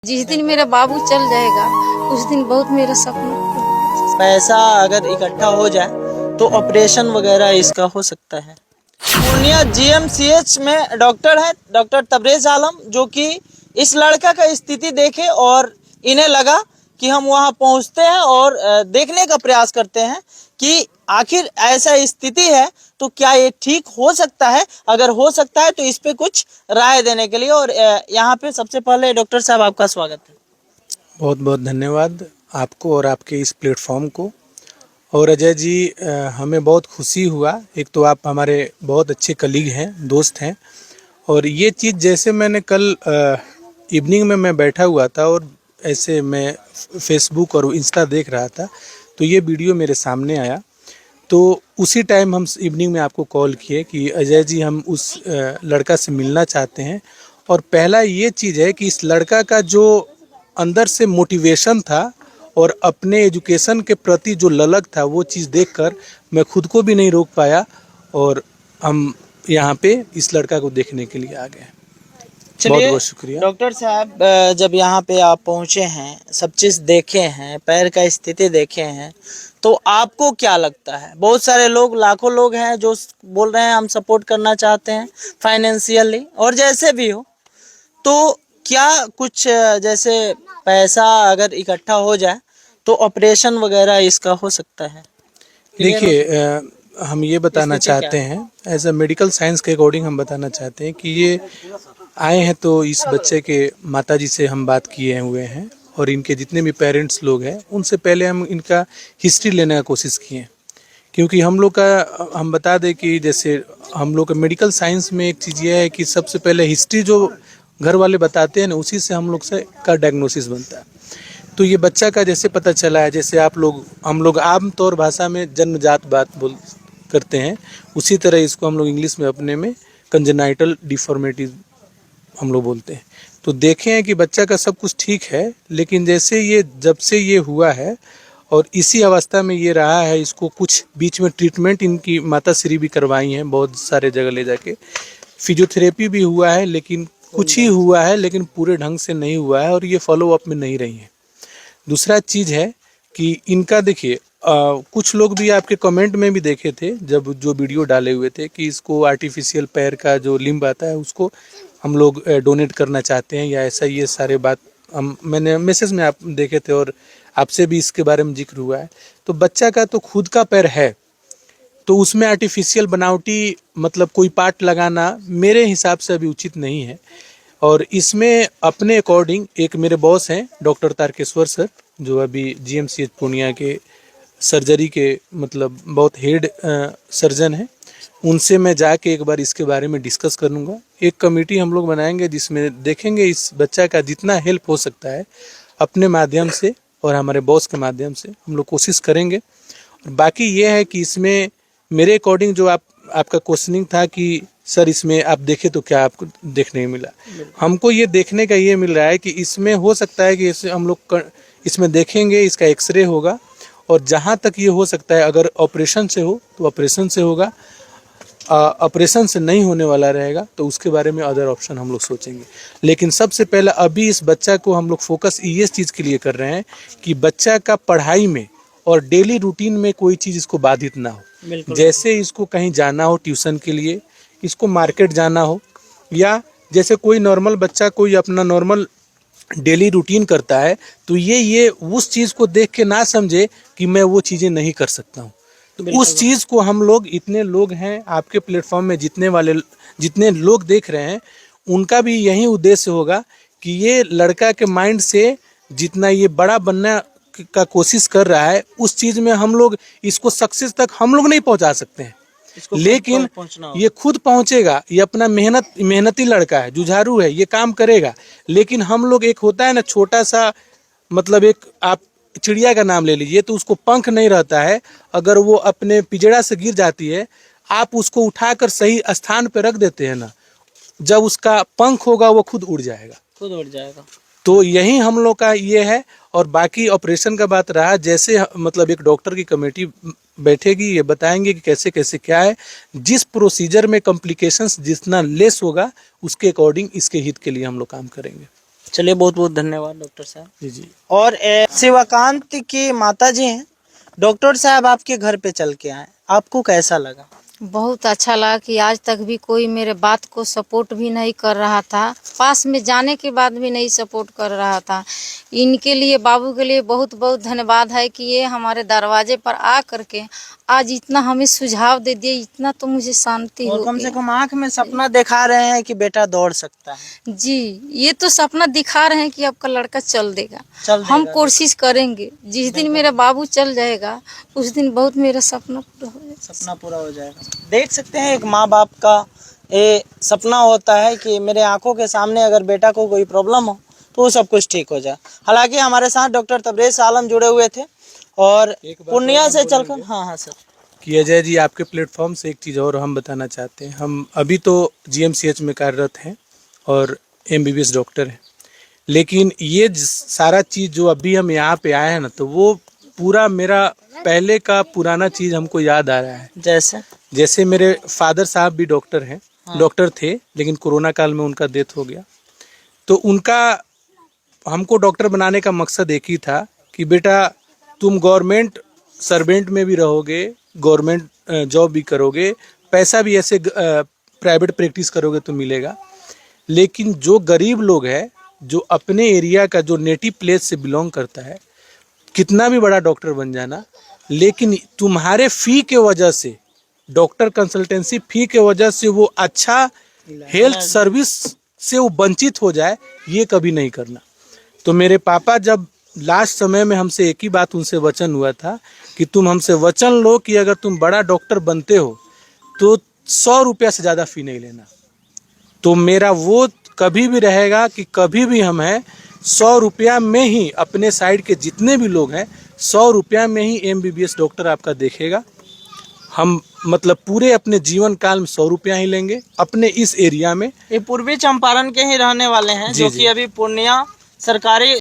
जिस दिन मेरा बाबू चल जाएगा उस दिन बहुत मेरा सपना। पैसा अगर इकट्ठा हो जाए तो ऑपरेशन वगैरह इसका हो सकता है। पूर्णिया जीएमसीएच में डॉक्टर है, डॉक्टर तबरेज आलम, जो कि इस लड़का का स्थिति देखे और इन्हें लगा कि हम वहां पहुंचते हैं और देखने का प्रयास करते हैं कि आखिर ऐसा स्थिति है तो क्या ये ठीक हो सकता है। अगर हो सकता है तो इस पे कुछ राय देने के लिए और यहाँ पे सबसे पहले डॉक्टर साहब आपका स्वागत है। बहुत बहुत धन्यवाद आपको और आपके इस प्लेटफॉर्म को। और अजय जी, हमें बहुत खुशी हुआ। एक तो आप हमारे बहुत अच्छे कलीग हैं, दोस्त हैं, और ये चीज़ जैसे मैंने कल इवनिंग में मैं बैठा हुआ था और ऐसे मैं फेसबुक और इंस्टा देख रहा था तो ये वीडियो मेरे सामने आया। तो उसी टाइम हम इवनिंग में आपको कॉल किए कि अजय जी, हम उस लड़का से मिलना चाहते हैं। और पहला ये चीज़ है कि इस लड़का का जो अंदर से मोटिवेशन था और अपने एजुकेशन के प्रति जो ललक था, वो चीज़ देखकर मैं खुद को भी नहीं रोक पाया और हम यहाँ पे इस लड़का को देखने के लिए आ गए। बहुत बहुत शुक्रिया डॉक्टर साहब। जब यहाँ पे आप पहुँचे हैं, सब चीज़ देखे हैं, पैर का स्थिति देखे हैं, तो आपको क्या लगता है? बहुत सारे लोग, लाखों लोग हैं जो बोल रहे हैं हम सपोर्ट करना चाहते हैं फाइनेंशियली और जैसे भी हो, तो क्या कुछ जैसे पैसा अगर इकट्ठा हो जाए तो ऑपरेशन वगैरह इसका हो सकता है? देखिए, हम ये बताना चाहते हैं, एज अ मेडिकल साइंस के अकॉर्डिंग हम बताना चाहते हैं कि ये आए हैं तो इस बच्चे के माताजी से हम बात किए हुए हैं और इनके जितने भी पेरेंट्स लोग हैं उनसे पहले हम इनका हिस्ट्री लेने का कोशिश किए, क्योंकि हम बता दें कि जैसे हम लोग का मेडिकल साइंस में एक चीज़ ये है कि सबसे पहले हिस्ट्री जो घर वाले बताते हैं ना, उसी से हम लोग से का डायग्नोसिस बनता है। तो ये बच्चा का जैसे पता चला है, जैसे हम लोग आमतौर भाषा में जन्मजात बात बोल करते हैं, उसी तरह इसको हम लोग इंग्लिश में अपने में कंजेनाइटल डिफॉर्मिटी हम लोग बोलते हैं। तो देखे हैं कि बच्चा का सब कुछ ठीक है, लेकिन जब से ये हुआ है और इसी अवस्था में ये रहा है, इसको कुछ बीच में ट्रीटमेंट इनकी माताश्री भी करवाई हैं बहुत सारे जगह ले जाके, फिजियोथेरेपी भी हुआ है, लेकिन कुछ ही हुआ है, लेकिन पूरे ढंग से नहीं हुआ है और ये फॉलो अप में नहीं रही है। दूसरा चीज़ है कि इनका देखिए, कुछ लोग भी आपके कमेंट में भी देखे थे जब जो वीडियो डाले हुए थे कि इसको आर्टिफिशियल पैर का जो लिम्ब आता है उसको हम लोग डोनेट करना चाहते हैं या ऐसा, ये सारे बात मैंने मैसेज में आप देखे थे और आपसे भी इसके बारे में जिक्र हुआ है। तो बच्चा का तो खुद का पैर है, तो उसमें आर्टिफिशियल बनावटी मतलब कोई पार्ट लगाना मेरे हिसाब से अभी उचित नहीं है। और इसमें अपने अकॉर्डिंग एक मेरे बॉस हैं डॉक्टर तारकेश्वर सर, जो अभी जीएमसीएच पूर्णिया के सर्जरी के मतलब बहुत हेड सर्जन हैं, उनसे मैं जाके एक बार इसके बारे में डिस्कस करूँगा। एक कमेटी हम लोग बनाएंगे जिसमें देखेंगे इस बच्चा का जितना हेल्प हो सकता है अपने माध्यम से और हमारे बॉस के माध्यम से हम लोग कोशिश करेंगे। और बाकी ये है कि इसमें मेरे अकॉर्डिंग जो आपका क्वेश्चनिंग था कि सर इसमें आप देखें तो क्या आपको देखने को मिला, हमको ये देखने का ये मिल रहा है कि इसमें हो सकता है कि हम लोग इसमें देखेंगे, इसका एक्सरे होगा और जहाँ तक ये हो सकता है अगर ऑपरेशन से हो तो ऑपरेशन से होगा, ऑपरेशन से नहीं होने वाला रहेगा तो उसके बारे में अदर ऑप्शन हम लोग सोचेंगे। लेकिन सबसे पहले अभी इस बच्चा को हम लोग फोकस ये चीज़ के लिए कर रहे हैं कि बच्चा का पढ़ाई में और डेली रूटीन में कोई चीज़ इसको बाधित ना हो। जैसे इसको कहीं जाना हो ट्यूशन के लिए, इसको मार्केट जाना हो, या जैसे कोई नॉर्मल बच्चा कोई अपना नॉर्मल डेली रूटीन करता है, तो ये उस चीज़ को देख के ना समझे कि मैं वो चीज़ें नहीं कर सकता हूँ। तो उस चीज़ को हम लोग, इतने लोग हैं आपके प्लेटफॉर्म में, जितने लोग देख रहे हैं, उनका भी यही उद्देश्य होगा कि ये लड़का के माइंड से जितना ये बड़ा बनने का कोशिश कर रहा है, उस चीज़ में हम लोग इसको सक्सेस तक हम लोग नहीं पहुंचा सकते हैं, लेकिन ये खुद पहुंचेगा। ये अपना मेहनती लड़का है, जुझारू है, ये काम करेगा। लेकिन हम लोग, एक होता है ना छोटा सा, मतलब एक आप चिड़िया का नाम ले लीजिए, तो उसको पंख नहीं रहता है, अगर वो अपने पिंजड़ा से गिर जाती है, आप उसको उठाकर सही स्थान पर रख देते हैं ना, जब उसका पंख होगा वो खुद उड़ जाएगा। तो यही हम लोग का ये है। और बाकी ऑपरेशन का बात रहा, जैसे मतलब एक डॉक्टर की कमेटी बैठेगी, ये बताएंगे कि कैसे कैसे क्या है, जिस प्रोसीजर में कॉम्प्लिकेशंस जितना लेस होगा उसके अकॉर्डिंग इसके हित के लिए हम लोग काम करेंगे। चलिए, बहुत बहुत धन्यवाद डॉक्टर साहब। जी जी। और शिवकांत की माता जी हैं, डॉक्टर साहब आपके घर पे चल के आए, आपको कैसा लगा? बहुत अच्छा लगा कि आज तक भी कोई मेरे बात को सपोर्ट भी नहीं कर रहा था, पास में जाने के बाद भी नहीं सपोर्ट कर रहा था। इनके लिए, बाबू के लिए बहुत बहुत धन्यवाद है कि ये हमारे दरवाजे पर आ करके आज इतना हमें सुझाव दे दिए, इतना तो मुझे शांति और हो कम से गई। कम आंख में सपना दिखा रहे हैं कि बेटा दौड़ सकता है। जी, ये तो सपना दिखा रहे हैं कि आपका लड़का चल देगा। चल हम देगा। कोशिश करेंगे, जिस दिन मेरा बाबू चल जाएगा उस दिन बहुत मेरा सपना पूरा हो जाएगा। सपना पूरा हो जाएगा। देख सकते हैं, एक माँ बाप का ये सपना होता है कि मेरे आंखों के सामने अगर बेटा को कोई प्रॉब्लम हो तो सब कुछ ठीक हो जाए। हालांकि हमारे साथ डॉक्टर तबरेज आलम जुड़े हुए थे और पूर्णिया से चलकर, हाँ हाँ सर, कि अजय जी, आपके प्लेटफॉर्म से एक चीज़ और हम बताना चाहते हैं। हम अभी तो GMCH में कार्यरत हैं और MBBS डॉक्टर हैं, लेकिन ये सारा चीज़ जो अभी हम यहाँ पे आए हैं ना, तो वो पूरा मेरा पहले का पुराना चीज़ हमको याद आ रहा है। जैसे मेरे फादर साहब भी डॉक्टर हैं, डॉक्टर थे, लेकिन कोरोना काल में उनका डेथ हो गया। तो उनका, हमको डॉक्टर बनाने का मकसद एक ही था कि बेटा तुम गवर्नमेंट सर्वेंट में भी रहोगे, गवर्नमेंट जॉब भी करोगे, पैसा भी ऐसे प्राइवेट प्रैक्टिस करोगे तो मिलेगा, लेकिन जो गरीब लोग हैं, जो अपने एरिया का, जो नेटिव प्लेस से बिलोंग करता है, कितना भी बड़ा डॉक्टर बन जाना, लेकिन तुम्हारे फी के वजह से, डॉक्टर कंसल्टेंसी फी के वजह से वो अच्छा हेल्थ सर्विस से वो वंचित हो जाए, ये कभी नहीं करना। तो मेरे पापा जब लास्ट समय में हमसे एक ही बात उनसे वचन हुआ था कि तुम हमसे वचन लो कि अगर तुम बड़ा डॉक्टर बनते हो तो 100 रुपया से ज़्यादा फ़ी नहीं लेना। तो मेरा वो कभी भी रहेगा कि कभी भी हम हैं 100 रुपया में ही, अपने साइड के जितने भी लोग हैं 100 रुपया में ही MBBS डॉक्टर आपका देखेगा। हम मतलब पूरे अपने जीवन काल में 100 रुपया ही लेंगे अपने इस एरिया में। ये पूर्वी चंपारण के ही रहने वाले हैं, जो कि अभी पूर्णिया सरकारी